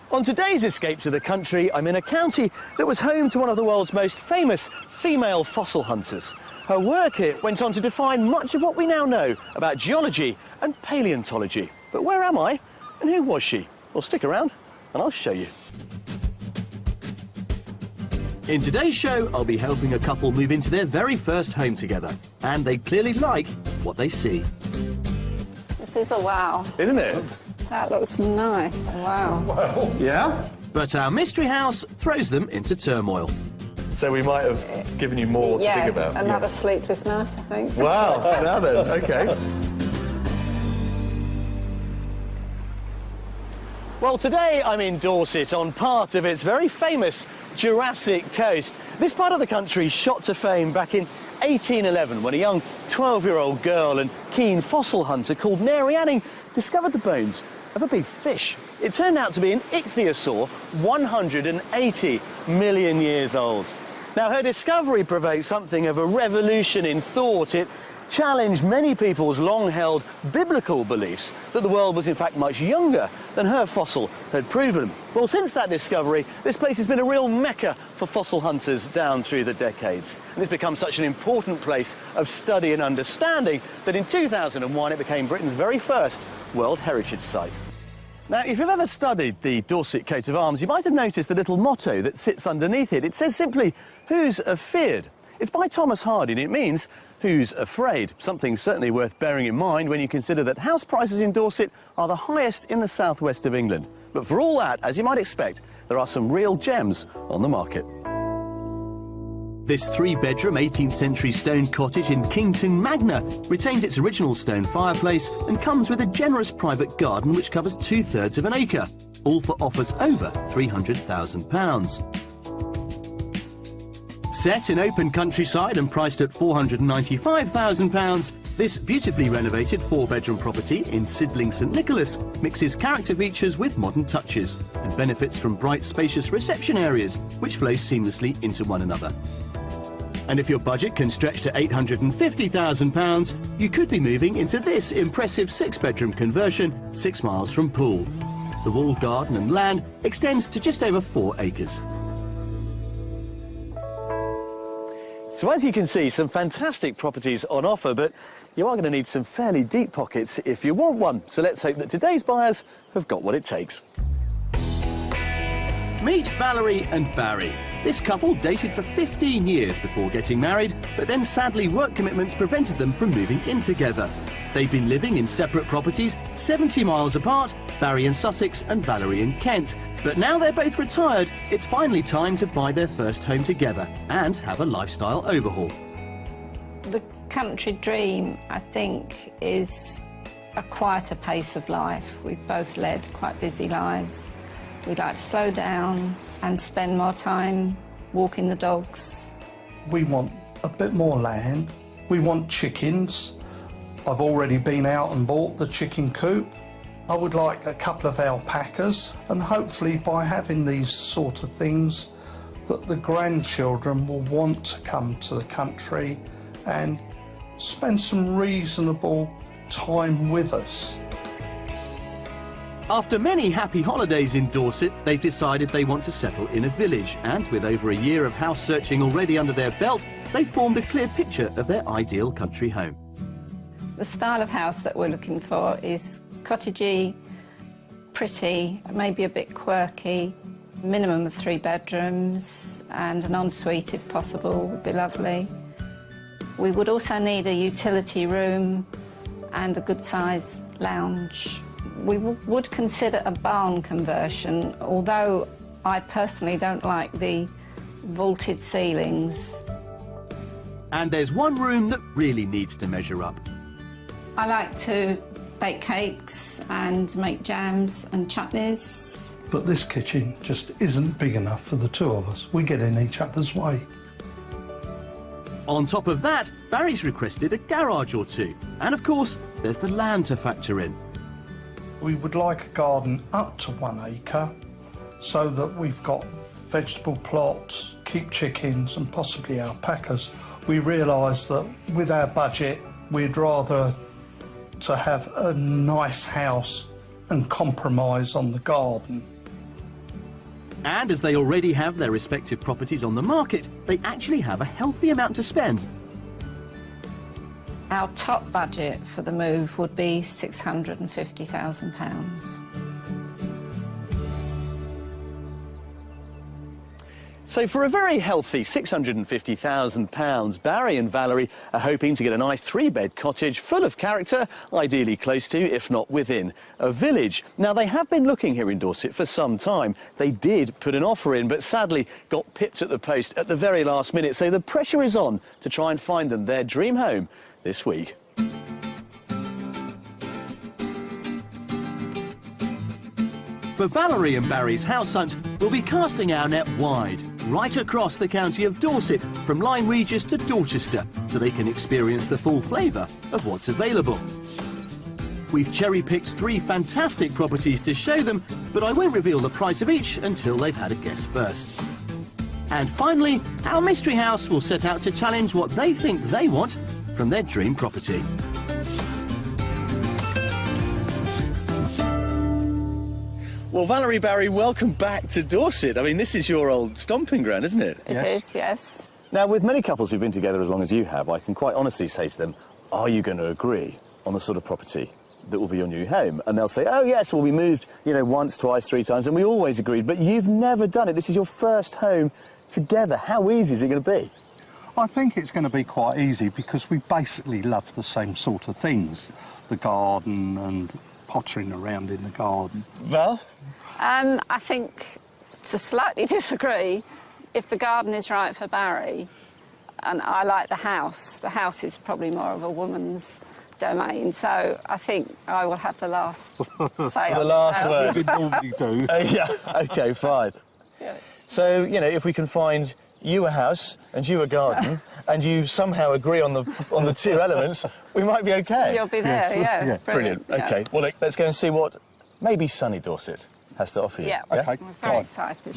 On today's Escape to the Country, I'm in a county that was home to one of the world's most famous female fossil hunters. Her work here went on to define much of what we now know about geology and paleontology. But where am I, and who was she? Well, stick around and I'll show you. In today's show, I'll be helping a couple move into their very first home together. And they clearly like what they see. This is a wow. Isn't it? That looks nice. Wow. Well, yeah. But our mystery house throws them into turmoil. So we might have given you more to think about. Yeah, another sleepless night, I think. Wow, now then, OK. Well, today I'm in Dorset on part of its very famous Jurassic coast. This part of the country shot to fame back in 1811 when a young 12-year-old girl and keen fossil hunter called Mary Anning discovered the bones of a big fish. It turned out to be an ichthyosaur 180 million years old. Now, her discovery provoked something of a revolution in thought. It challenged many people's long-held biblical beliefs that the world was in fact much younger than her fossil had proven. Well, since that discovery, this place has been a real mecca for fossil hunters down through the decades. And it's become such an important place of study and understanding that in 2001 it became Britain's very first World Heritage Site. Now, if you've ever studied the Dorset coat of arms, you might have noticed the little motto that sits underneath it. It says simply, "Who's afeard?" It's by Thomas Hardy, and it means, who's afraid? Something certainly worth bearing in mind when you consider that house prices in Dorset are the highest in the southwest of England. But for all that, as you might expect, there are some real gems on the market. This three-bedroom 18th century stone cottage in Kington Magna retains its original stone fireplace and comes with a generous private garden which covers 2/3 of an acre, all for offers over £300,000. Set in open countryside and priced at £495,000, this beautifully renovated four-bedroom property in Sidling St Nicholas mixes character features with modern touches and benefits from bright, spacious reception areas which flow seamlessly into one another. And if your budget can stretch to £850,000, you could be moving into this impressive six-bedroom conversion 6 miles from Poole. The walled garden and land extends to just over 4 acres. So as you can see, some fantastic properties on offer, but you are going to need some fairly deep pockets if you want one. So let's hope that today's buyers have got what it takes. Meet Valerie and Barry. This couple dated for 15 years before getting married, but then sadly work commitments prevented them from moving in together. They've been living in separate properties 70 miles apart, Barry in Sussex and Valerie in Kent. But now they're both retired, it's finally time to buy their first home together and have a lifestyle overhaul. The country dream, I think, is a quieter pace of life. We've both led quite busy lives. We'd like to slow down and spend more time walking the dogs. We want a bit more land. We want chickens. I've already been out and bought the chicken coop. I would like a couple of alpacas, and hopefully by having these sort of things that the grandchildren will want to come to the country and spend some reasonable time with us. After many happy holidays in Dorset, they've decided they want to settle in a village, and with over a year of house searching already under their belt, they've formed a clear picture of their ideal country home. The style of house that we're looking for is cottagey, pretty, maybe a bit quirky, minimum of 3 bedrooms, and an ensuite if possible would be lovely. We would also need a utility room and a good-sized lounge. We would consider a barn conversion, although I personally don't like the vaulted ceilings. And there's one room that really needs to measure up. I like to bake cakes and make jams and chutneys. But this kitchen just isn't big enough for the two of us. We get in each other's way. On top of that, Barry's requested a garage or two. And of course, there's the land to factor in. We would like a garden up to 1 acre so that we've got vegetable plots, keep chickens and possibly alpacas. We realised that with our budget, we'd rather to have a nice house and compromise on the garden. And as they already have their respective properties on the market, they actually have a healthy amount to spend. Our top budget for the move would be £650,000. So for a very healthy £650,000, Barry and Valerie are hoping to get a nice 3-bed cottage full of character, ideally close to, if not within, a village. Now, they have been looking here in Dorset for some time. They did put an offer in, but sadly got pipped at the post at the very last minute. So the pressure is on to try and find them their dream home this week. For Valerie and Barry's house hunt, we'll be casting our net wide, right across the county of Dorset, from Lyme Regis to Dorchester, so they can experience the full flavour of what's available. We've cherry-picked 3 fantastic properties to show them, but I won't reveal the price of each until they've had a guess first. And finally, our mystery house will set out to challenge what they think they want from their dream property. Well, Valerie, Barry, welcome back to Dorset. I mean, this is your old stomping ground, isn't it? It is, yes. Now, with many couples who've been together as long as you have, I can quite honestly say to them, are you going to agree on the sort of property that will be your new home? And they'll say, oh, yes, well, we moved, you know, once, twice, 3 times, and we always agreed. But you've never done it. This is your first home together. How easy is it going to be? I think it's going to be quite easy because we basically love the same sort of things. The garden and pottering around in the garden. Val? I think, to slightly disagree, if the garden is right for Barry, and I like the house is probably more of a woman's domain, so I think I will have the last say. The last word. We normally do. Yeah, OK, fine. Good. So, you know, if we can find you a house and you a garden and you somehow agree on the 2 elements, we might be OK. You'll be there, Yes. yeah. Brilliant. Yeah. OK, well, look, let's go and see what maybe sunny Dorset has to offer you. Yeah, OK, we're very excited.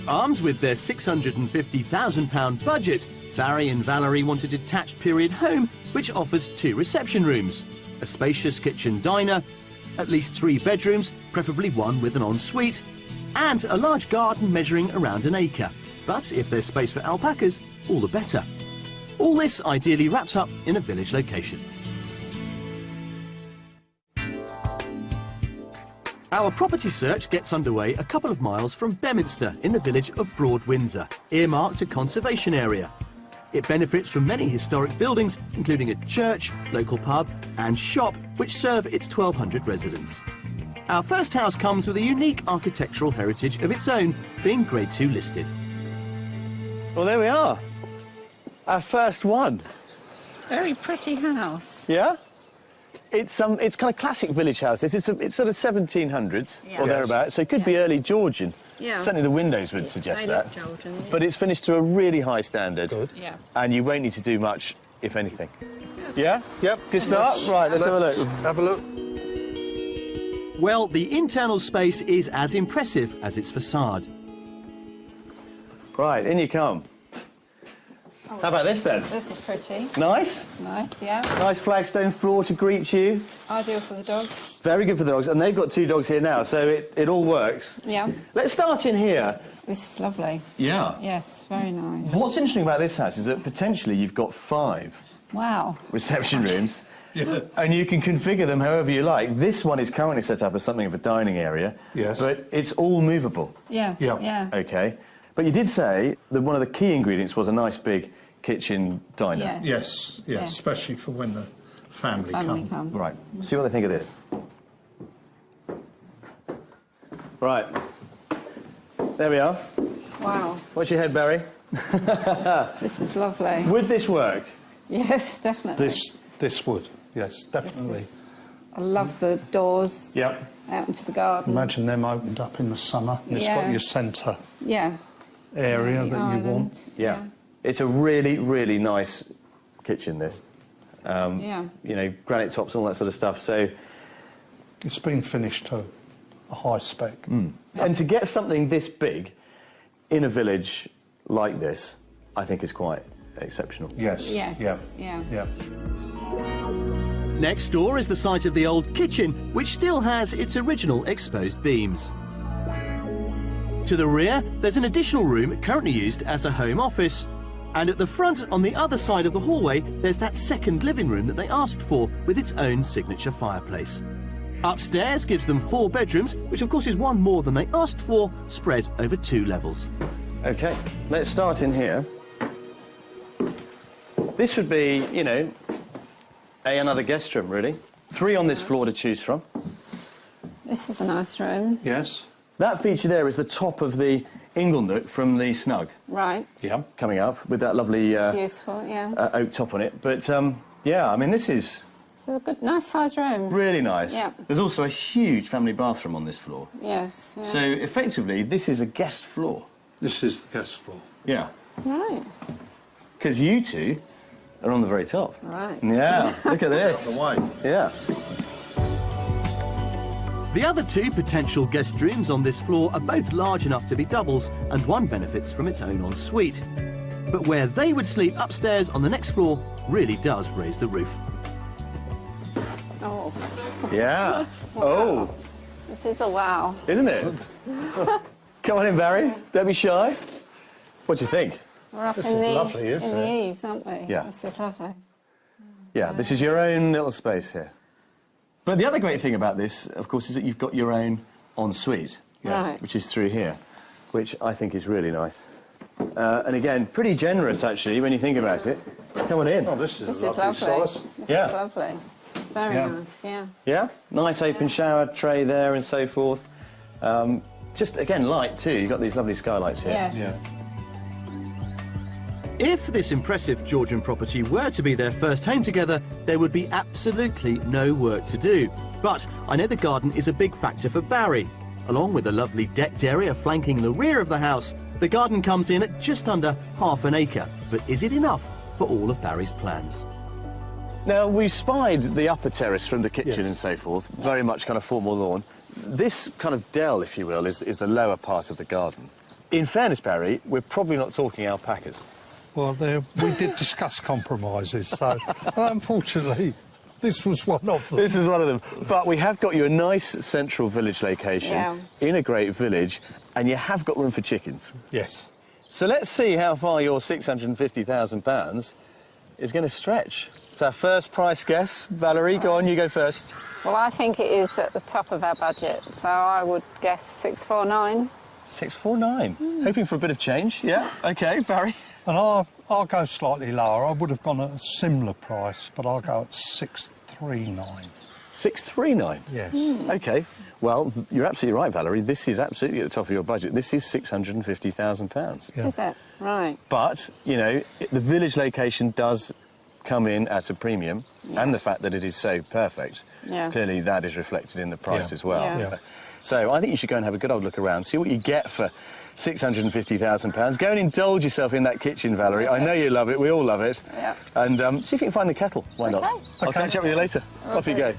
Armed with their £650,000 budget, Barry and Valerie want a detached period home which offers 2 reception rooms, a spacious kitchen diner, at least 3 bedrooms, preferably one with an ensuite, and a large garden measuring around an acre. But if there's space for alpacas, all the better. All this ideally wrapped up in a village location. Our property search gets underway a couple of miles from Beminster in the village of Broad Windsor, earmarked a conservation area. It benefits from many historic buildings, including a church, local pub and shop, which serve its 1,200 residents. Our first house comes with a unique architectural heritage of its own, being Grade 2 listed. Well, there we are. Our first one. Very pretty house. Yeah? It's kind of classic village house. It's sort of 1700s Yeah. or thereabouts, so it could be early Georgian. Yeah. Certainly the windows would suggest They that. look Georgian, yeah. But it's finished to a really high standard. Good. Yeah. And you won't need to do much, if anything. It's good. Yeah? Yep. Good start? Right, let's have a look. Have a look. Well, the internal space is as impressive as its facade. Right, in you come. How about this then? This is pretty. Nice? Nice, yeah. Nice flagstone floor to greet you. Ideal for the dogs. Very good for the dogs. And they've got 2 dogs here now, so it all works. Yeah. Let's start in here. This is lovely. Yeah. Yes, very nice. What's interesting about this house is that potentially you've got 5 Wow. reception rooms. And you can configure them however you like. This one is currently set up as something of a dining area. Yes. But it's all movable. Yeah. Yeah. Yeah. OK. But you did say that one of the key ingredients was a nice big kitchen diner. Yeah. Yes, Yeah. especially for when the family Family come. come. Right. See what they think of this. Right. There we are. Wow. Watch your head, Barry. This is lovely. Would this work? Yes, definitely. This would, yes, This definitely. is- I love the doors. Yep. Out into the garden. Imagine them opened up in the summer. It's got Yeah. your centre Yeah. area The that you island. want. Yeah. It's a really, really nice kitchen, this. Yeah. You know, granite tops, all that sort of stuff. So, It's been finished to a high spec. and to get something this big in a village like this, I think is quite exceptional. Yes. Yes. Yeah. Yeah. Yeah. Next door is the site of the old kitchen, which still has its original exposed beams. To the rear, there's an additional room currently used as a home office. And at the front, on the other side of the hallway, there's that second living room that they asked for, with its own signature fireplace. Upstairs gives them 4 bedrooms, which of course is one more than they asked for, spread over 2 levels. OK, let's start in here. This would be, you know, another guest room, really. 3 on this floor to choose from. This is a nice room. Yes. That feature there is the top of the inglenook from the snug. Right. Yeah. Coming up with that lovely It's useful, yeah. oak top on it. But, yeah, I mean, this is It's a good, nice sized room. really nice. Yeah. There's also a huge family bathroom on this floor. Yes. Yeah. So, effectively, this is a guest floor. This is the guest floor. Yeah. Right. Because you two are on the very top. Right. Yeah, look at this. The way. Yeah. The other 2 potential guest rooms on this floor are both large enough to be doubles, and one benefits from its own ensuite. But where they would sleep upstairs on the next floor really does raise the roof. Oh, Yeah. Oh, this is a wow. isn't it? Come on in, Barry. Don't be shy. What do you think? We're up This in is the, lovely, isn't in the it? eaves, aren't we? Yeah. This is lovely. Yeah, this is your own little space here. But the other great thing about this, of course, is that you've got your own ensuite, Yes. Right. which is through here, which I think is really nice. And again, pretty generous, actually, when you think about it. Come on in. Oh, this is This a is lovely lovely. size. This Yeah. is lovely. Very Yeah. nice, yeah. Yeah? Nice open shower tray there and so forth. Just, again, light, too. You've got these lovely skylights here. Yes. Yeah. If this impressive Georgian property were to be their first home together, there would be absolutely no work to do. But I know the garden is a big factor for Barry. Along with a lovely decked area flanking the rear of the house, the garden comes in at just under ½ an acre. But is it enough for all of Barry's plans? Now, we spied the upper terrace from the kitchen Yes. and so forth, very much kind of formal lawn. This kind of dell, if you will, is the lower part of the garden. In fairness, Barry, we're probably not talking alpacas. Well, we did discuss compromises, so unfortunately, this was one of them. This is one of them. But we have got you a nice central village location Yeah. in a great village, and you have got room for chickens. Yes. So let's see how far your £650,000 is going to stretch. It's our first price guess. Valerie, go on, you go first. Well, I think it is at the top of our budget, so I would guess 649. 649. Hoping for a bit of change. Yeah. OK, Barry. And I'll go slightly lower. I would have gone at a similar price, but I'll go at 639. 639. Yes. OK. Well, you're absolutely right, Valerie. This is absolutely at the top of your budget. This is £650,000. Yeah. Is it? Right. But, you know, the village location does come in at a premium, and the fact that it is so perfect, Yeah. clearly that is reflected in the price Yeah. as well. Yeah. Yeah. So I think you should go and have a good old look around, see what you get for £650,000. Go and indulge yourself in that kitchen, Valerie. I know you love it. We all love it. Yeah. And see if you can find the kettle. Why not? Okay. I'll Okay. catch up with you later. Off you go.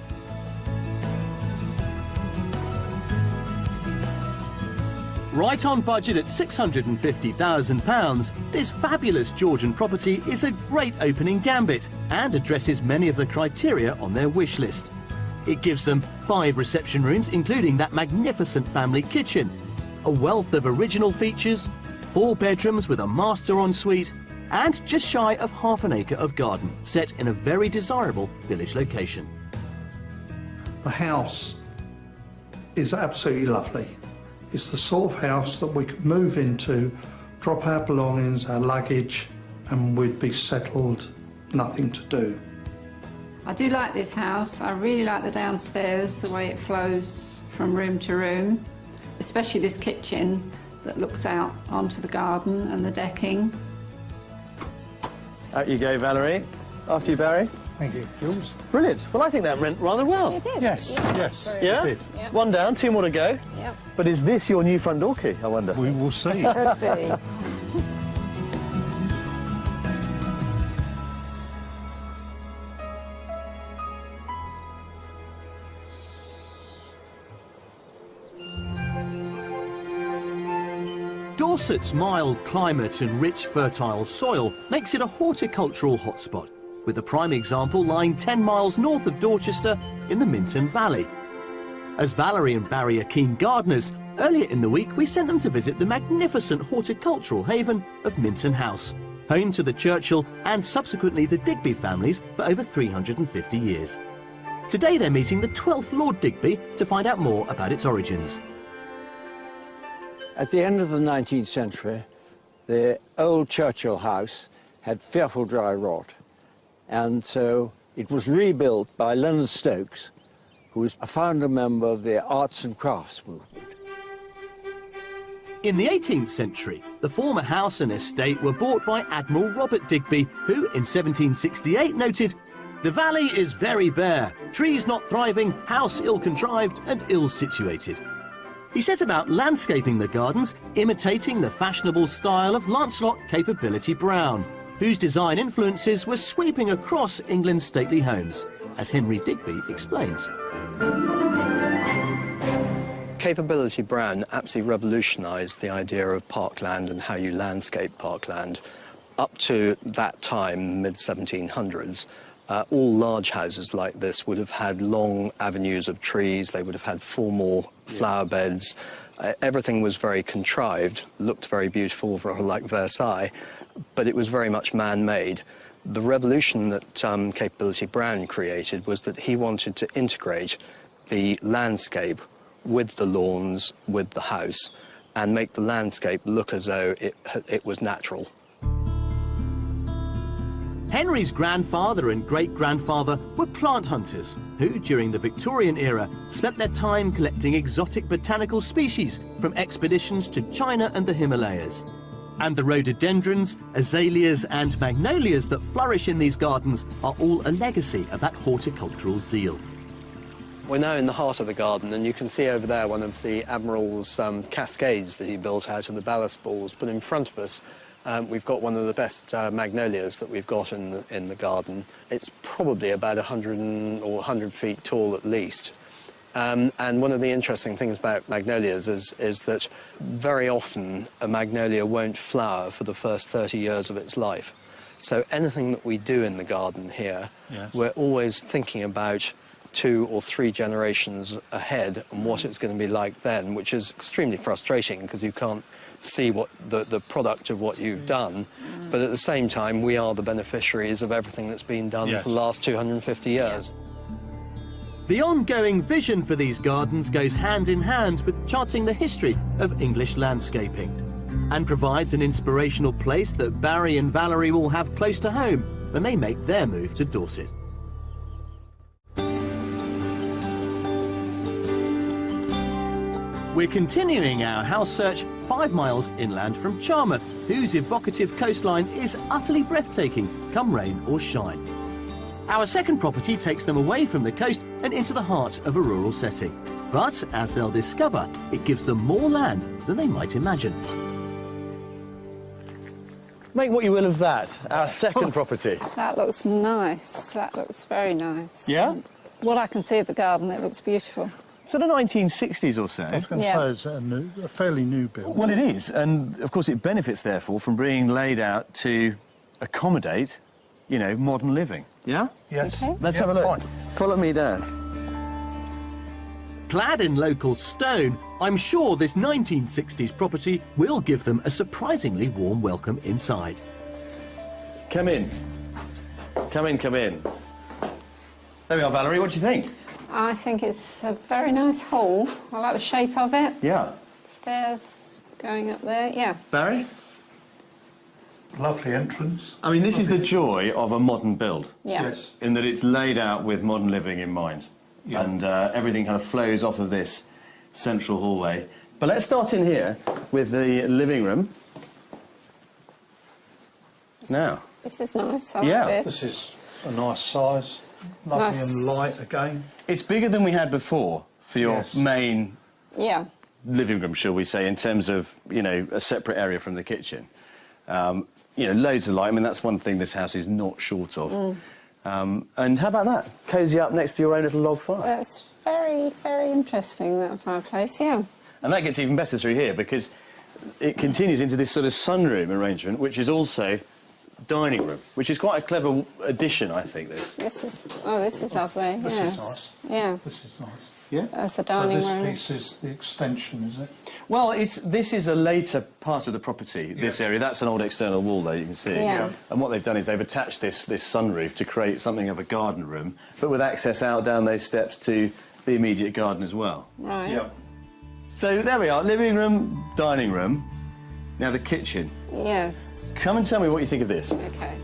Right on budget at £650,000, this fabulous Georgian property is a great opening gambit and addresses many of the criteria on their wish list. It gives them 5 reception rooms, including that magnificent family kitchen, a wealth of original features, 4 bedrooms with a master ensuite, and just shy of ½ an acre of garden, set in a very desirable village location. The house is absolutely lovely. It's the sort of house that we could move into, drop our belongings, our luggage, and we'd be settled, nothing to do. I do like this house. I really like the downstairs, the way it flows from room to room, especially this kitchen that looks out onto the garden and the decking. Out you go, Valerie. After you, Barry. Thank you, Jules. Brilliant. Well, I think that went rather well. You did? Yes, yes, Yeah? it did. Yep. 1 down, 2 more to go. Yep. But is this your new front door key, I wonder? We will see. Could be. Dorset's mild climate and rich fertile soil makes it a horticultural hotspot, with the prime example lying 10 miles north of Dorchester in the Minton Valley. As Valerie and Barry are keen gardeners, earlier in the week we sent them to visit the magnificent horticultural haven of Minton House, home to the Churchill and subsequently the Digby families for over 350 years. Today they're meeting the 12th Lord Digby to find out more about its origins. At the end of the 19th century, the old Churchill house had fearful dry rot, and so it was rebuilt by Leonard Stokes, who was a founder member of the arts and crafts movement. In the 18th century, the former house and estate were bought by Admiral Robert Digby, who in 1768 noted, "The valley is very bare, trees not thriving, house ill-contrived and ill-situated." He set about landscaping the gardens, imitating the fashionable style of Lancelot Capability Brown, whose design influences were sweeping across England's stately homes, as Henry Digby explains. Capability Brown absolutely revolutionised the idea of parkland and how you landscape parkland. Up to that time, mid-1700s, all large houses like this would have had long avenues of trees, they would have had formal flower beds. Everything was very contrived, looked very beautiful, like Versailles, but it was very much man-made. The revolution that Capability Brown created was that he wanted to integrate the landscape with the lawns, with the house, and make the landscape look as though it was natural. Henry's grandfather and great-grandfather were plant hunters who, during the Victorian era, spent their time collecting exotic botanical species from expeditions to China and the Himalayas. And the rhododendrons, azaleas and magnolias that flourish in these gardens are all a legacy of that horticultural zeal. We're now in the heart of the garden, and you can see over there one of the Admiral's cascades that he built out of the ballast balls, but in front of us we've got one of the best magnolias that we've got in the garden. It's probably about 100 feet tall at least. And one of the interesting things about magnolias is that very often a magnolia won't flower for the first 30 years of its life. So anything that we do in the garden here, yes, we're always thinking about 2 or 3 generations ahead and what it's going to be like then, which is extremely frustrating because you can't see what the product of what you've done, but at the same time we are the beneficiaries of everything that's been done, yes, for the last 250 years. The ongoing vision for these gardens goes hand in hand with charting the history of English landscaping and provides an inspirational place that Barry and Valerie will have close to home when they make their move to Dorset. We're continuing our house search 5 miles inland from Charmouth, whose evocative coastline is utterly breathtaking, come rain or shine. Our second property takes them away from the coast and into the heart of a rural setting. But, as they'll discover, it gives them more land than they might imagine. Make what you will of that, our second property. That looks nice. That looks very nice. Yeah? What I can see of the garden, it looks beautiful. Sort of 1960s or so. I was going to say it's a fairly new build. Well, it is, and of course it benefits, therefore, from being laid out to accommodate, you know, modern living. Yeah? Yes. Okay. Let's have a look. Fine. Follow me down. Clad in local stone, I'm sure this 1960s property will give them a surprisingly warm welcome inside. Come in. Come in, come in. There we are, Valerie. What do you think? I think it's a very nice hall. I like the shape of it. Yeah. Stairs going up there, yeah. Barry? Lovely entrance. I mean, this is the joy of a modern build. Yeah. Yes. In that it's laid out with modern living in mind. Yeah. And everything kind of flows off of this central hallway. But let's start in here with the living room. This is nice. I Yeah. like This is a nice size. Lovely Nice. and light again. It's bigger than we had before for your Yes. main Yeah. living room, shall we say, in terms of, you know, a separate area from the kitchen. You know, loads of light. I mean, that's one thing this house is not short of. And how about that? Cosy up next to your own little log fire. That's very, very interesting, that fireplace, yeah. And that gets even better through here because it continues into this sort of sunroom arrangement, which is also dining room, which is quite a clever addition, I think, this. This is lovely. This yes. is nice. Yeah. This is nice. Yeah? That's the So dining this room. piece is the extension, is it? Well, this is a later part of the property, this area. That's an old external wall there, you can see. Yeah. And what they've done is they've attached this sunroof to create something of a garden room, but with access out down those steps to the immediate garden as well. Right. Yeah. So there we are, living room, dining room. Now the kitchen. Yes. Come and tell me what you think of this. Okay.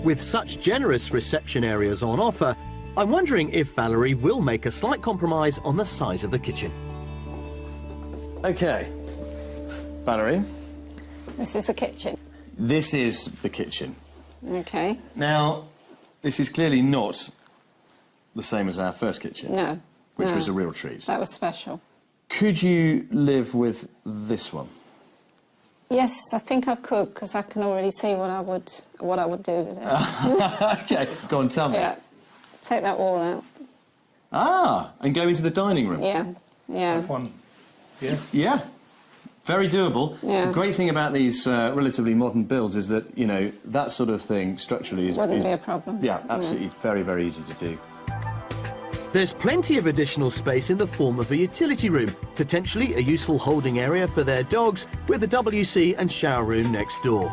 With such generous reception areas on offer, I'm wondering if Valerie will make a slight compromise on the size of the kitchen. OK. Valerie, This is the kitchen. this is the kitchen. Okay. Now, this is clearly not the same as our first kitchen, No. which no. was a real treat. That was special. Could you live with this one? Yes, I think I could, because I can already see what I would do with it. OK, go on, tell me. Yeah. Take that wall out. Ah, and go into the dining room. Yeah. Yeah. One. Yeah. Yeah, very doable. Yeah. The great thing about these relatively modern builds is that, you know, that sort of thing structurally is... Wouldn't is- be a problem. Yeah, absolutely, very, very easy to do. There's plenty of additional space in the form of a utility room, potentially a useful holding area for their dogs, with a WC and shower room next door.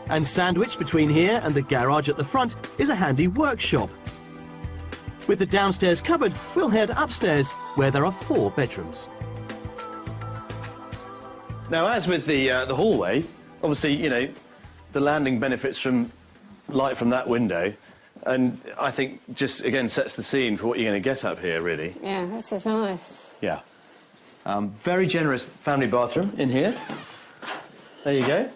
And sandwiched between here and the garage at the front is a handy workshop. With the downstairs covered, we'll head upstairs, where there are 4 bedrooms. Now, as with the hallway, obviously, you know, the landing benefits from light from that window, and I think just, again, sets the scene for what you're going to get up here, really. Yeah, this is nice. Yeah. Very generous family bathroom in here. There you go.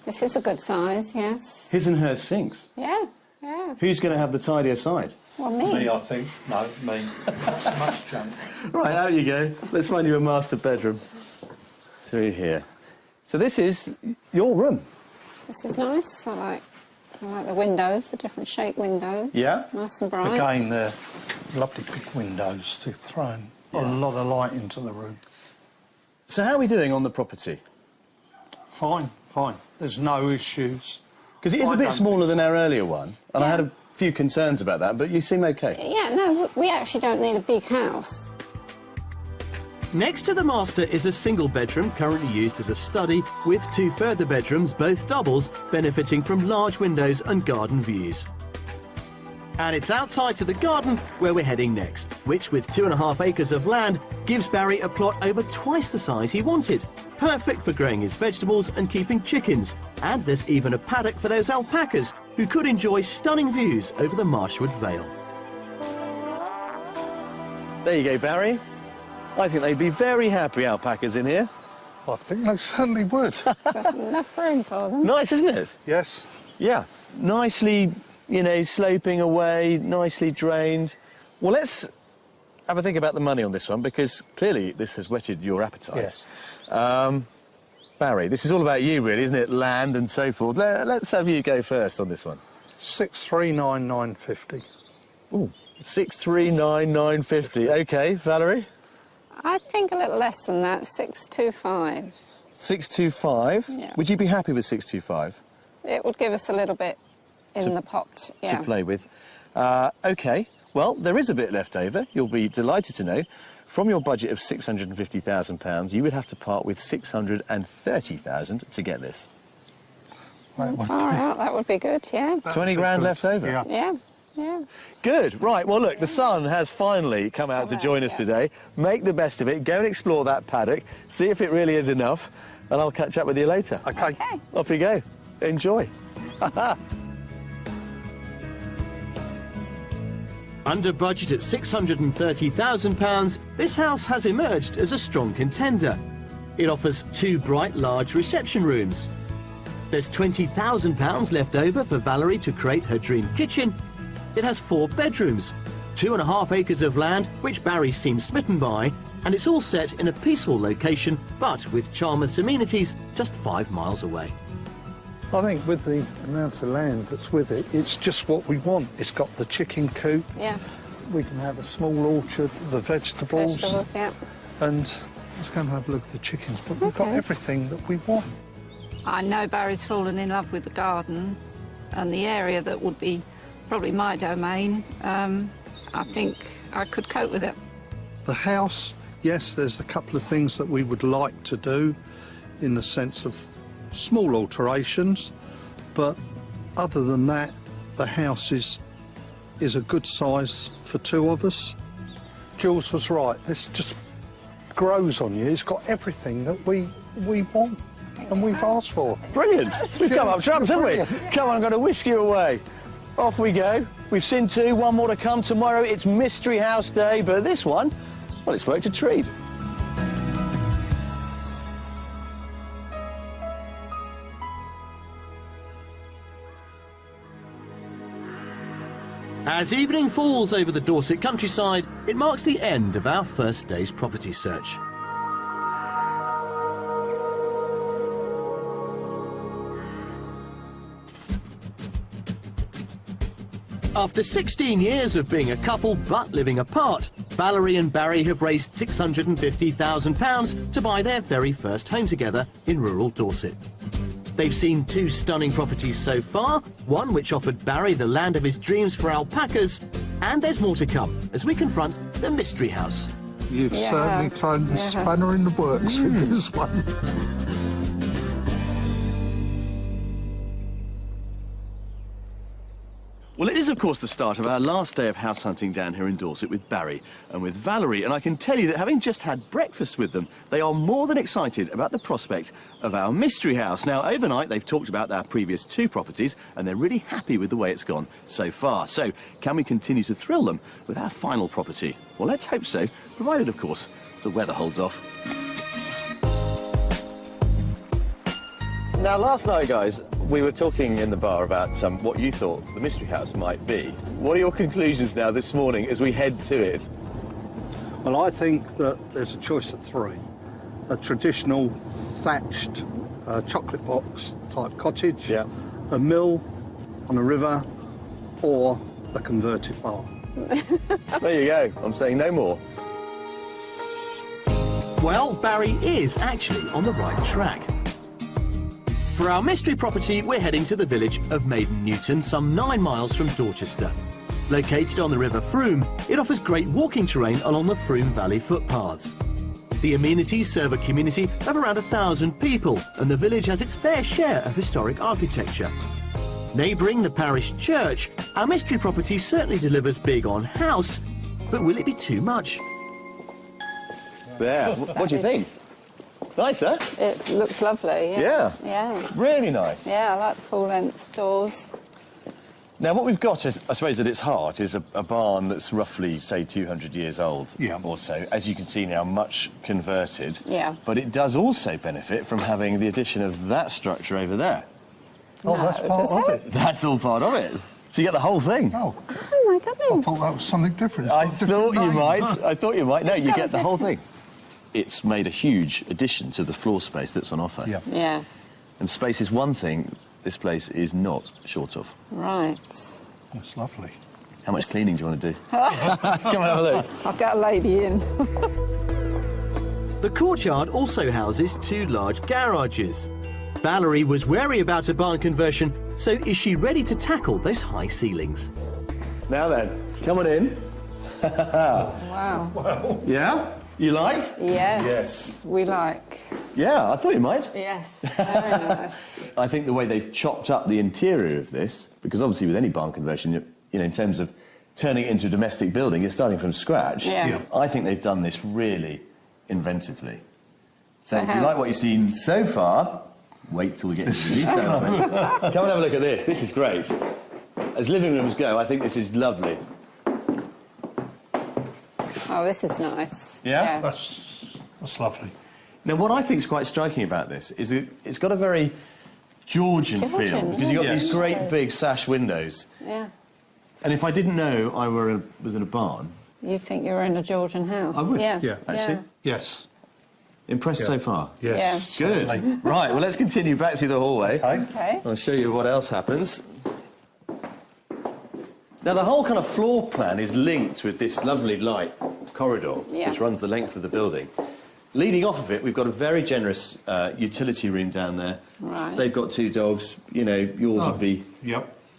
This is a good size, yes. His and her sinks. Yeah, yeah. Who's going to have the tidier side? Well, Me, me. I think. No, me. Not so much junk. Right, out you go. Let's find you a master bedroom. Through here. So this is your room. This is nice. I like the windows, the different shaped windows. Yeah. Nice and bright. Again, they're lovely big windows to throw in a lot of light into the room. So how are we doing on the property? Fine, fine. There's no issues. Because it is I a bit don't smaller think than our earlier one, and I Yeah. had a few concerns about that, but you seem OK. Yeah, no, we actually don't need a big house. Next to the master is a single bedroom currently used as a study, with 2 further bedrooms, both doubles, benefiting from large windows and garden views. And it's outside to the garden where we're heading next, which, with 2.5 acres of land, gives Barry a plot over twice the size he wanted. Perfect for growing his vegetables and keeping chickens. And there's even a paddock for those alpacas, who could enjoy stunning views over the Marshwood Vale. There you go, Barry. I think they'd be very happy, alpacas in here. I think they certainly would. There's enough room for them. Nice, isn't it? Yes. Yeah. Nicely, you know, sloping away, nicely drained. Well, let's have a think about the money on this one, because clearly this has whetted your appetite. Yes. Barry, this is all about you, really, isn't it? Land and so forth. Let's have you go first on this one. 639,950. Ooh, 639,950. OK, Valerie? I think a little less than that, 625. 625. Yeah. Would you be happy with 625? It would give us a little bit in the pot, yeah. To play with. OK, well, there is a bit left over. You'll be delighted to know. From your budget of £650,000, you would have to part with £630,000 to get this. That would Far out, that would be good, yeah. 20 grand good. left over. Yeah. Yeah, yeah. Good. Right, well, look, the sun has finally come out to join us yeah. today. Make the best of it. Go and explore that paddock. See if it really is enough. And I'll catch up with you later. Okay. Okay. Off you go. Enjoy. Under budget at £630,000, this house has emerged as a strong contender. It offers 2 bright, large reception rooms. There's £20,000 left over for Valerie to create her dream kitchen. It has 4 bedrooms, 2.5 acres of land, which Barry seems smitten by, and it's all set in a peaceful location, but with Charmouth's amenities just 5 miles away. I think with the amount of land that's with it, it's just what we want. It's got the chicken coop. Yeah, We can have a small orchard, the vegetables. vegetables, yeah. And let's go and have a look at the chickens. But we've got Okay. everything that we want. I know Barry's fallen in love with the garden and the area that would be probably my domain. I think I could cope with it. The house, yes, there's a couple of things that we would like to do in the sense of small alterations, but other than that, the house is a good size for two of us. Jules was right, this just grows on you. It's got everything that we want and we've asked for. Brilliant. We've come up trumps, haven't we? Come on, I'm going to whisk you away. Off we go. We've seen two, one more to come tomorrow. It's Mystery House Day, but this one, well, it's worked a treat. As evening falls over the Dorset countryside, it marks the end of our first day's property search. After 16 years of being a couple but living apart, Valerie and Barry have raised £650,000 to buy their very first home together in rural Dorset. They've seen two stunning properties so far, one which offered Barry the land of his dreams for alpacas, and there's more to come as we confront the mystery house. You've certainly thrown the spanner in the works with this one. Well, it is, of course, the start of our last day of house hunting down here in Dorset with Barry and with Valerie, and I can tell you that having just had breakfast with them, they are more than excited about the prospect of our mystery house. Now, overnight, they've talked about our previous two properties, and they're really happy with the way it's gone so far. So, can we continue to thrill them with our final property? Well, let's hope so, provided, of course, the weather holds off. Now, last night, guys, we were talking in the bar about what you thought the mystery house might be. What are your conclusions now this morning as we head to it? Well, I think that there's a choice of three. A traditional thatched chocolate box type cottage, a mill on a river, or a converted barn. There you go. I'm saying no more. Well, Barry is actually on the right track. For our mystery property, we're heading to the village of Maiden Newton, some 9 miles from Dorchester. Located on the River Frome, it offers great walking terrain along the Frome Valley footpaths. The amenities serve a community of around 1,000 people, and the village has its fair share of historic architecture. Neighbouring the parish church, our mystery property certainly delivers big on house, but will it be too much? There. What do you think? Nice, huh? It looks lovely, yeah. Yeah. Really nice. Yeah, I like the full-length doors. Now, what we've got, is, I suppose, at its heart is a barn that's roughly, say, 200 years old or so. As you can see now, much converted. Yeah. But it does also benefit from having the addition of that structure over there. Oh, that's part of it. That's all part of it. So you get the whole thing. Oh, Oh, my goodness. I thought that was something different. I thought you might. I thought you might. No, It's you got get a the whole thing. It's made a huge addition to the floor space that's on offer. Yeah. Yeah. And space is one thing this place is not short of. Right. That's lovely. How much cleaning do you want to do? Come and have a look. I'll get a lady in. The courtyard also houses two large garages. Valerie was wary about a barn conversion, so is she ready to tackle those high ceilings? Now then, come on in. Wow. Well, Yeah? You like? Yes. Yes. We like. Yeah, I thought you might. Yes. Very nice. I think the way they've chopped up the interior of this, because obviously with any barn conversion, you know, in terms of turning it into a domestic building, you're starting from scratch. Yeah. I think they've done this really inventively. So They if you have. like what you've seen so far, wait till we get into the detail of it. Come and have a look at this. This is great. As living rooms go, I think this is lovely. Oh, this is nice. Yeah? that's lovely. Now, what I think is quite striking about this is it's got a very Georgian feel, Georgian, because you've got Yes. these great big sash windows. Yeah. And if I didn't know I was in a barn, You'd think you were in a Georgian house. I would, Yeah. yeah. Actually? Yes. impressed Yeah. so far? Yes. Good. certainly. Right, well, let's continue back through the hallway. Okay. I'll show you what else happens. Now, the whole kind of floor plan is linked with this lovely light corridor, Yeah. which runs the length of the building. leading off of it, we've got a very generous utility room down there. Right. They've got 2 dogs. You know, yours would be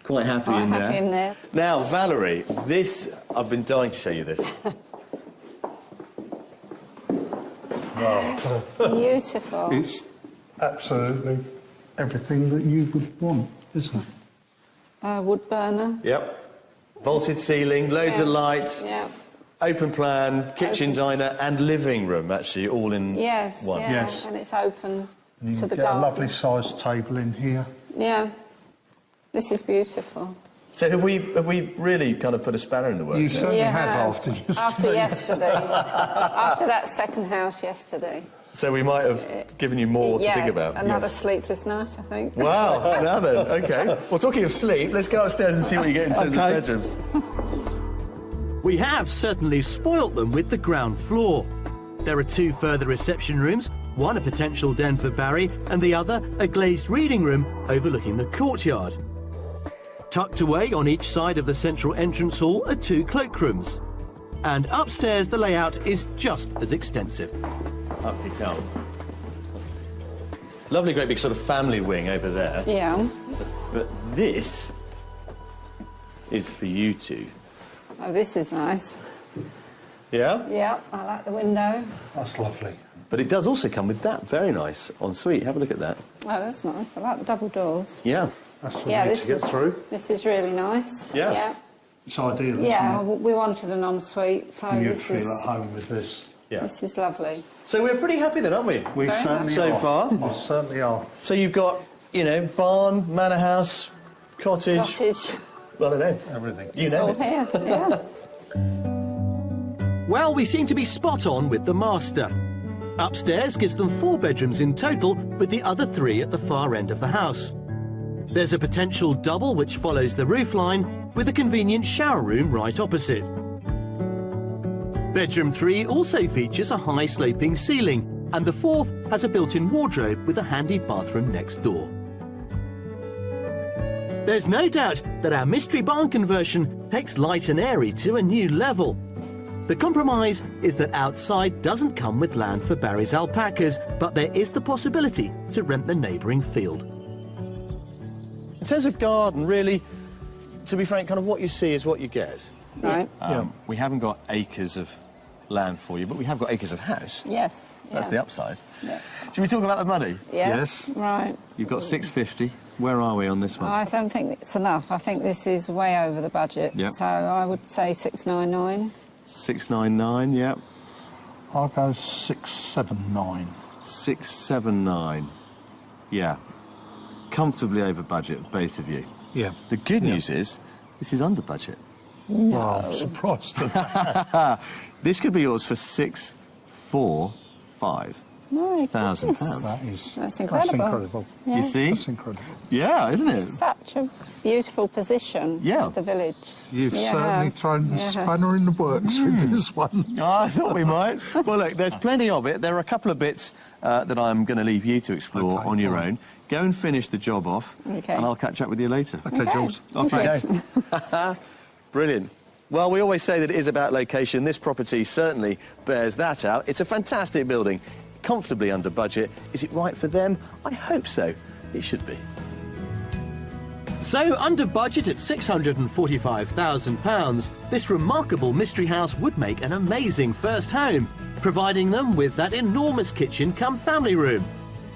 quite happy Quite in there. happy in there. Now, Valerie, this, I've been dying to show you this. Wow. Beautiful. It's absolutely everything that you would want, isn't it? Wood burner. Yep. Vaulted ceiling, loads of lights, Yeah. open plan, kitchen, diner and living room, actually, all in Yes, one. yeah. Yes. And it's open And to you the get garden. a lovely sized table in here. Yeah. This is beautiful. So have we really kind of put a spanner in the works? You here? certainly You have have. after yesterday. After yesterday. After that second house yesterday. So we might have given you more to think about. Another sleepless night, I think. Wow, now then, OK. Well, talking of sleep, let's go upstairs and see what you get in terms of bedrooms. We have certainly spoilt them with the ground floor. There are 2 further reception rooms, one a potential den for Barry and the other a glazed reading room overlooking the courtyard. Tucked away on each side of the central entrance hall are 2 cloakrooms. And upstairs the layout is just as extensive. Up you come. Lovely, great big sort of family wing over there. Yeah. But this is for you 2. Oh, this is nice. Yeah? Yeah, I like the window. That's lovely. But it does also come with that very nice ensuite. Have a look at that. Oh, that's nice. I like the double doors. Yeah. That's what Yeah, we need this to get is through. This is really nice. Yeah. Yeah. It's ideal, Yeah, isn't we wanted an ensuite, so it? You'd this feel is at home with this. Yeah. this is lovely. So we're pretty happy then, aren't we? We Very certainly So are. far. We certainly are. So you've got, you know, barn, manor house, cottage. Cottage. Well, I don't know. Everything. You It's know all it. here. Yeah. Well, we seem to be spot on with the master. Upstairs gives them 4 bedrooms in total, with the other 3 at the far end of the house. There's a potential double which follows the roofline, with a convenient shower room right opposite. Bedroom 3 also features a high sloping ceiling, and the 4th has a built-in wardrobe with a handy bathroom next door. There's no doubt that our mystery barn conversion takes light and airy to a new level. The compromise is that outside doesn't come with land for Barry's alpacas, but there is the possibility to rent the neighbouring field. In terms of garden, really, to be frank, kind of what you see is what you get. Right. We haven't got acres of land for you, but we have got acres of house. Yes. That's yeah. the upside. Yeah. Should we talk about the money? Yes. Right. You've got 650. Where are we on this one? I don't think it's enough. I think this is way over the budget. Yep. So I would say 699. 699, yeah. I'll go 679. 679. Yeah. Comfortably over budget, both of you. Yeah. The good news is, this is under budget. Well, I'm surprised at that. This could be yours for £645,000. My £1,000. goodness. That is. That's incredible. That's incredible. Yeah. You see? That's incredible. Yeah, isn't it? Such a beautiful position Yeah. of the village. You've You certainly have. thrown the You have. spanner in the works with this one. Oh, I thought we might. Well, look, there's plenty of it. There are a couple of bits that I'm going to leave you to explore Okay, on your fine. own. Go and finish the job off, Okay. and I'll catch up with you later. Okay, Jules. Off you go. Brilliant. Well, we always say that it is about location. This property certainly bears that out. It's a fantastic building, comfortably under budget. Is it right for them? I hope so. It should be. So, under budget at £645,000, this remarkable mystery house would make an amazing first home, providing them with that enormous kitchen come family room,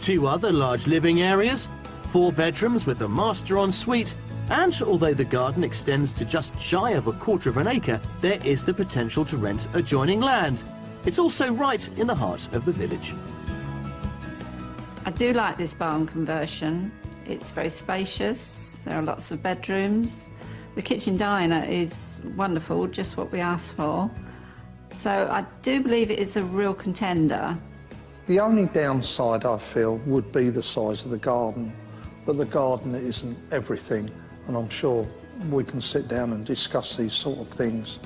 2 other large living areas, 4 bedrooms with the master ensuite, and although the garden extends to just shy of a quarter of an acre, there is the potential to rent adjoining land. It's also right in the heart of the village. I do like this barn conversion. It's very spacious. There are lots of bedrooms. The kitchen diner is wonderful, just what we asked for. So I do believe it is a real contender. The only downside, I feel, would be the size of the garden. But the garden isn't everything, and I'm sure we can sit down and discuss these sort of things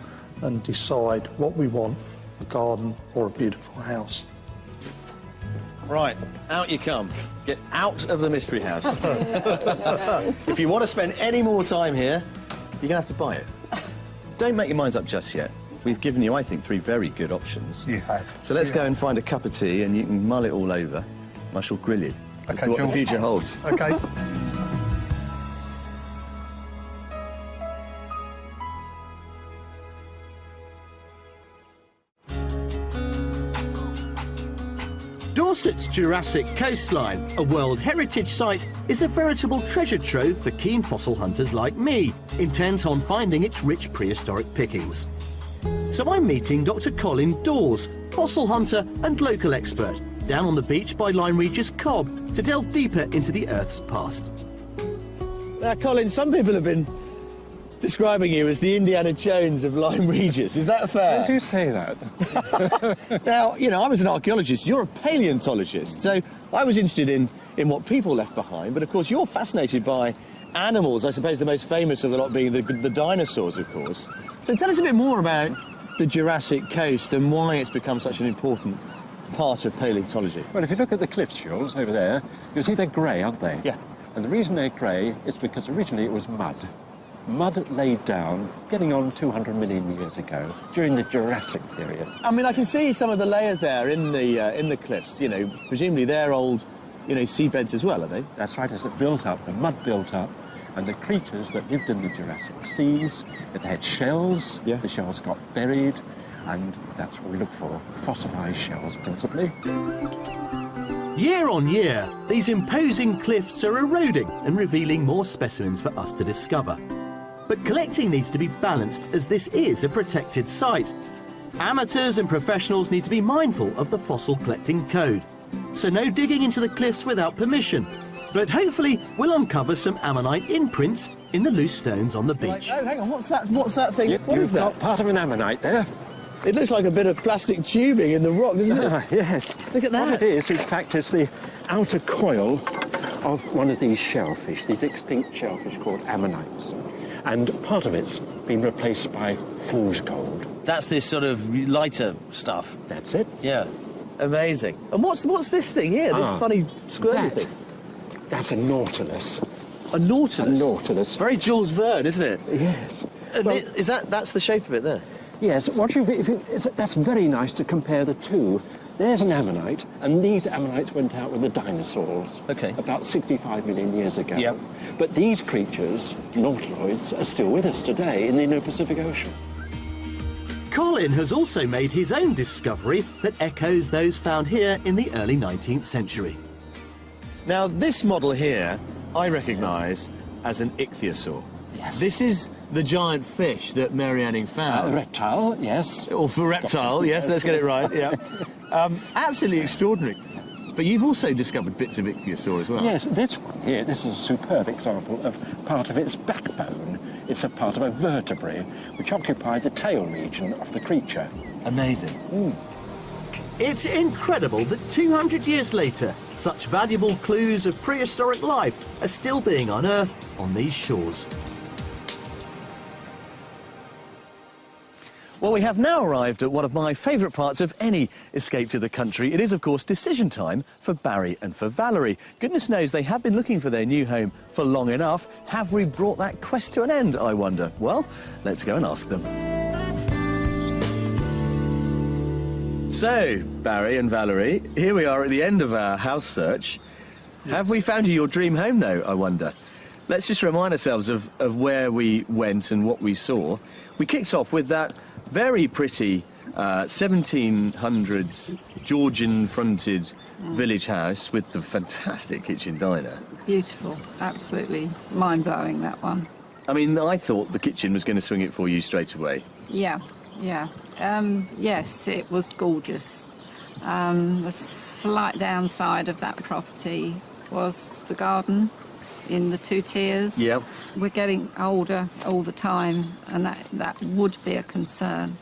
and decide what we want, a garden or a beautiful house. Right, out you come. Get out of the mystery house. If you want to spend any more time here, you're going to have to buy it. Don't make your minds up just yet. we've given you, I think, 3 very good options. You have. So let's You go have. and find a cup of tea and you can mull it all over. I shall grill you as to what the George. future holds. Okay. Dorset's Jurassic coastline, a World Heritage Site, is a veritable treasure trove for keen fossil hunters like me, intent on finding its rich prehistoric pickings. So I'm meeting Dr. Colin Dawes, fossil hunter and local expert, down on the beach by Lyme Regis Cobb to delve deeper into the Earth's past. Now, Colin, some people have been describing you as the Indiana Jones of Lyme Regis. Is that fair? I do say that. Now, you know, I was an archaeologist, you're a paleontologist, so I was interested in what people left behind, but of course you're fascinated by animals, I suppose the most famous of the lot being the dinosaurs, of course. So tell us a bit more about the Jurassic coast and why it's become such an important part of paleontology. Well, if you look at the cliff shores over there, you'll see they're grey, aren't they? Yeah. And the reason they're grey is because originally it was mud. Mud laid down, getting on 200 million years ago, during the Jurassic period. I mean, I can see some of the layers there in the cliffs, you know, presumably they're old, you know, seabeds as well, are they? That's right, as it built up, the mud built up, and the creatures that lived in the Jurassic seas, they had shells, Yeah. the shells got buried, and that's what we look for, fossilised shells principally. Year on year, these imposing cliffs are eroding and revealing more specimens for us to discover. But collecting needs to be balanced, as this is a protected site. Amateurs and professionals need to be mindful of the fossil collecting code. So no digging into the cliffs without permission. But hopefully we'll uncover some ammonite imprints in the loose stones on the beach. Oh, hang on, what's that thing? What is You've got that? part of an ammonite there. It looks like a bit of plastic tubing in the rock, doesn't it? Ah, yes. Look at that. What it is, in fact, is the outer coil of one of these shellfish, these extinct shellfish called ammonites. And part of it's been replaced by fool's gold. That's this sort of lighter stuff. That's it. Yeah. Amazing. And what's this thing here? This funny squirmy thing? That's a nautilus. A nautilus? A nautilus. Very Jules Verne, isn't it? Yes. And Well, that's the shape of it there? yes, that's very nice to compare the two. There's an ammonite, and these ammonites went out with the dinosaurs Okay. about 65 million years ago. Yep. But these creatures, nautiloids, are still with us today in the Indo-Pacific Ocean. Colin has also made his own discovery that echoes those found here in the early 19th century. Now, this model here, I recognise as an ichthyosaur. Yes. This is the giant fish that Mary Anning found. Reptile, yes. Or for reptile, yes, let's get it right, yeah. Absolutely extraordinary. But you've also discovered bits of ichthyosaur as well. Yes, this one here, this is a superb example of part of its backbone. It's a part of a vertebrae which occupied the tail region of the creature. Amazing. It's incredible that 200 years later, such valuable clues of prehistoric life are still being unearthed on these shores. Well, we have now arrived at one of my favourite parts of any escape to the country. It is, of course, decision time for Barry and for Valerie. Goodness knows they have been looking for their new home for long enough. Have we brought that quest to an end, I wonder? Well, let's go and ask them. So, Barry and Valerie, here we are at the end of our house search. Yes. Have we found you your dream home, though, I wonder? Let's just remind ourselves of where we went and what we saw. We kicked off with that very pretty 1700s Georgian-fronted village house with the fantastic kitchen diner. Beautiful, absolutely mind-blowing, that one. I mean, I thought the kitchen was going to swing it for you straight away. Yeah. Yes, it was gorgeous. The slight downside of that property was the garden in the 2 tiers. Yep. We're getting older all the time, and that would be a concern.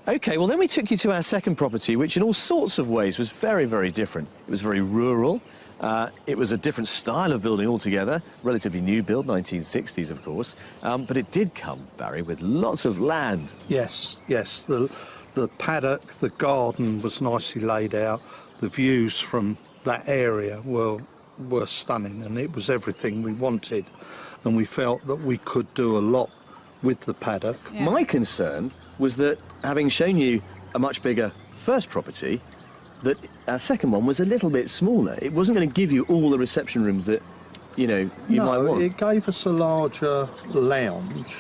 OK, well, then we took you to our second property, which in all sorts of ways was very, very different. It was very rural. It was a different style of building altogether, relatively new build, 1960s, of course. But it did come, Barry, with lots of land. Yes. The paddock, the garden was nicely laid out. The views from that area were stunning, and it was everything we wanted. And we felt that we could do a lot with the paddock. Yeah. My concern was that, having shown you a much bigger first property, that our second one was a little bit smaller. It wasn't going to give you all the reception rooms that, you know, you might No, want. it gave us a larger lounge.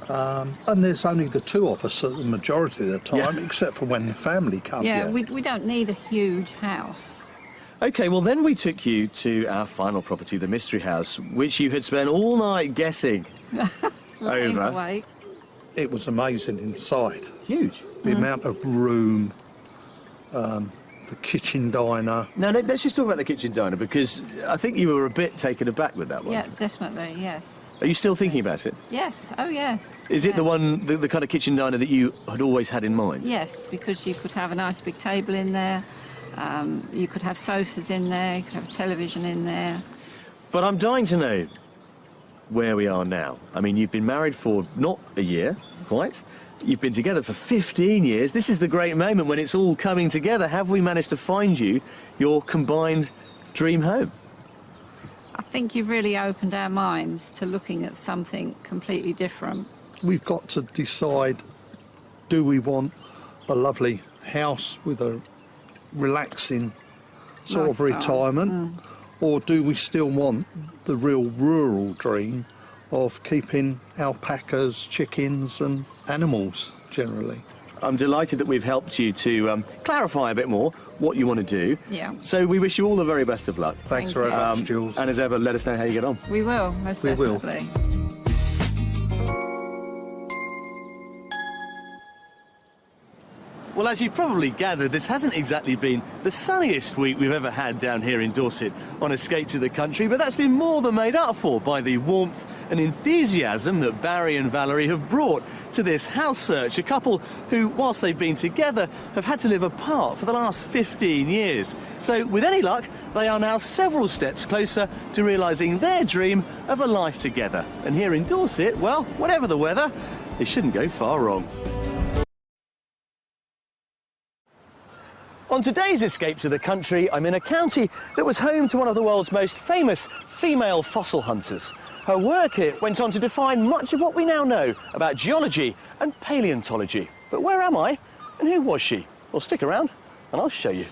And there's only the two of us at the majority of the time, except for when the family come. Yeah, we don't need a huge house. OK, well, then we took you to our final property, the Mystery House, which you had spent all night guessing over. Away. It was amazing inside. Huge. The amount of room, the kitchen diner. Now, let's just talk about the kitchen diner, because I think you were a bit taken aback with that one. Yeah, definitely, yes. Are you still thinking about it? Yes, oh yes. Is it Yeah. the one, the kind of kitchen diner that you had always had in mind? Yes, because you could have a nice big table in there, you could have sofas in there, you could have a television in there. But I'm dying to know where we are now. I mean, you've been married for not a year, quite. You've been together for 15 years. This is the great moment when it's all coming together. Have we managed to find you your combined dream home? I think you've really opened our minds to looking at something completely different. We've got to decide, do we want a lovely house with a relaxing sort of Lifestyle. retirement, or do we still want the real rural dream of keeping alpacas, chickens and animals generally? I'm delighted that we've helped you to clarify a bit more what you want to do. Yeah. So we wish you all the very best of luck. Thanks Thank very you. much, Jules. And as ever, let us know how you get on. We will, most We will. definitely. Well, as you've probably gathered, this hasn't exactly been the sunniest week we've ever had down here in Dorset on Escape to the Country, but that's been more than made up for by the warmth and enthusiasm that Barry and Valerie have brought to this house search, a couple who, whilst they've been together, have had to live apart for the last 15 years. So, with any luck, they are now several steps closer to realising their dream of a life together. And here in Dorset, well, whatever the weather, it shouldn't go far wrong. On today's Escape to the Country, I'm in a county that was home to one of the world's most famous female fossil hunters. Her work here went on to define much of what we now know about geology and paleontology. But where am I, and who was she? Well, stick around and I'll show you.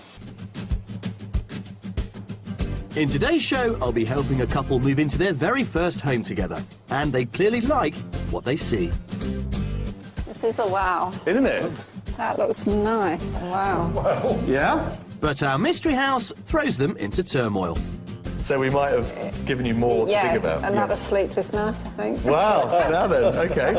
In today's show, I'll be helping a couple move into their very first home together. And they clearly like what they see. This is a wow. Isn't it? That looks nice. Wow. Yeah? But our mystery house throws them into turmoil. So we might have given you more to think about. Another sleepless night, I think. Wow, now then, OK.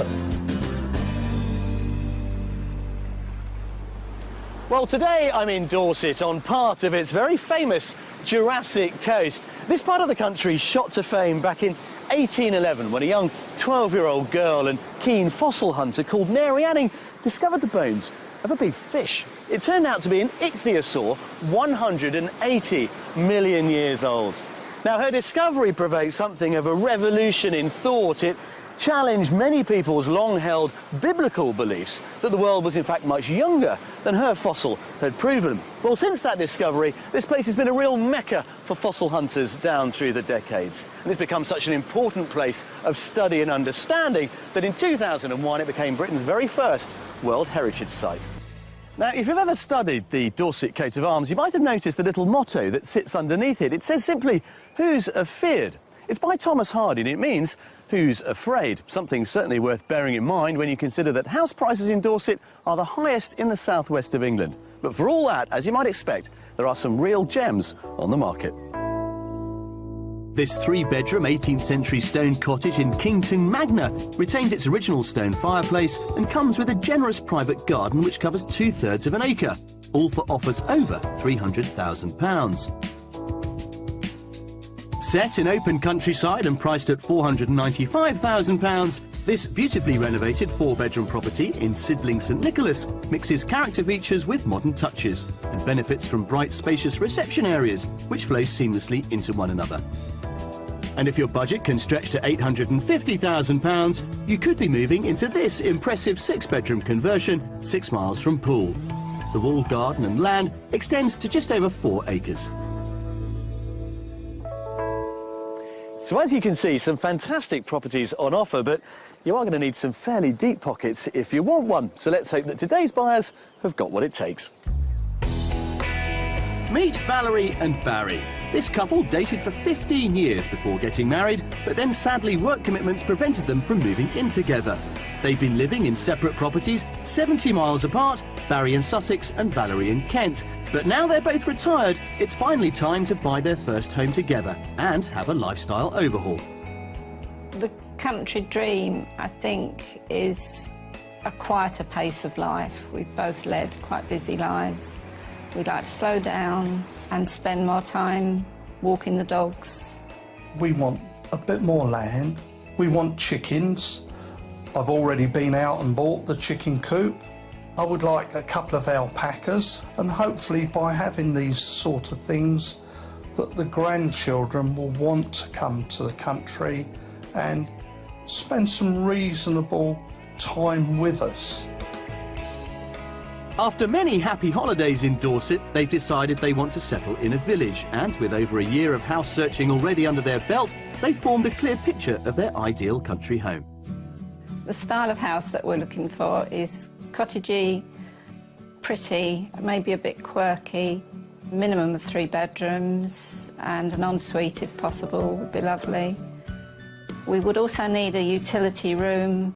Well, today I'm in Dorset on part of its very famous Jurassic coast. This part of the country shot to fame back in 1811 when a young 12-year-old girl and keen fossil hunter called Mary Anning discovered the bones of a big fish. It turned out to be an ichthyosaur 180 million years old. Now, her discovery provoked something of a revolution in thought. It challenged many people's long-held biblical beliefs that the world was in fact much younger than her fossil had proven. Well, since that discovery, this place has been a real mecca for fossil hunters down through the decades. And it's become such an important place of study and understanding that in 2001 it became Britain's very first World Heritage Site. Now, if you've ever studied the Dorset coat of arms, you might have noticed the little motto that sits underneath it. It says simply, "Who's afeard?" It's by Thomas Hardy, and it means, "Who's afraid?" Something certainly worth bearing in mind when you consider that house prices in Dorset are the highest in the southwest of England. But for all that, as you might expect, there are some real gems on the market. This 3-bedroom 18th century stone cottage in Kington Magna retains its original stone fireplace and comes with a generous private garden which covers 2/3 of an acre, all for offers over £300,000. Set in open countryside and priced at £495,000, this beautifully renovated 4-bedroom property in Sidling St Nicholas mixes character features with modern touches and benefits from bright, spacious reception areas which flow seamlessly into one another. And if your budget can stretch to £850,000, you could be moving into this impressive 6-bedroom conversion 6 miles from Poole. The walled garden and land extends to just over 4 acres. So as you can see, some fantastic properties on offer, but you are going to need some fairly deep pockets if you want one. So let's hope that today's buyers have got what it takes. Meet Valerie and Barry. This couple dated for 15 years before getting married, but then sadly work commitments prevented them from moving in together. They've been living in separate properties 70 miles apart, Barry in Sussex and Valerie in Kent. But now they're both retired, it's finally time to buy their first home together and have a lifestyle overhaul. The country dream, I think, is a quieter pace of life. We've both led quite busy lives. We'd like to slow down and spend more time walking the dogs. We want a bit more land. We want chickens. I've already been out and bought the chicken coop. I would like a couple of alpacas, and hopefully by having these sort of things that the grandchildren will want to come to the country and spend some reasonable time with us. After many happy holidays in Dorset, they've decided they want to settle in a village, and with over a year of house searching already under their belt, they've formed a clear picture of their ideal country home. The style of house that we're looking for is cottagey, pretty, maybe a bit quirky, minimum of 3 bedrooms, and an ensuite if possible would be lovely. We would also need a utility room.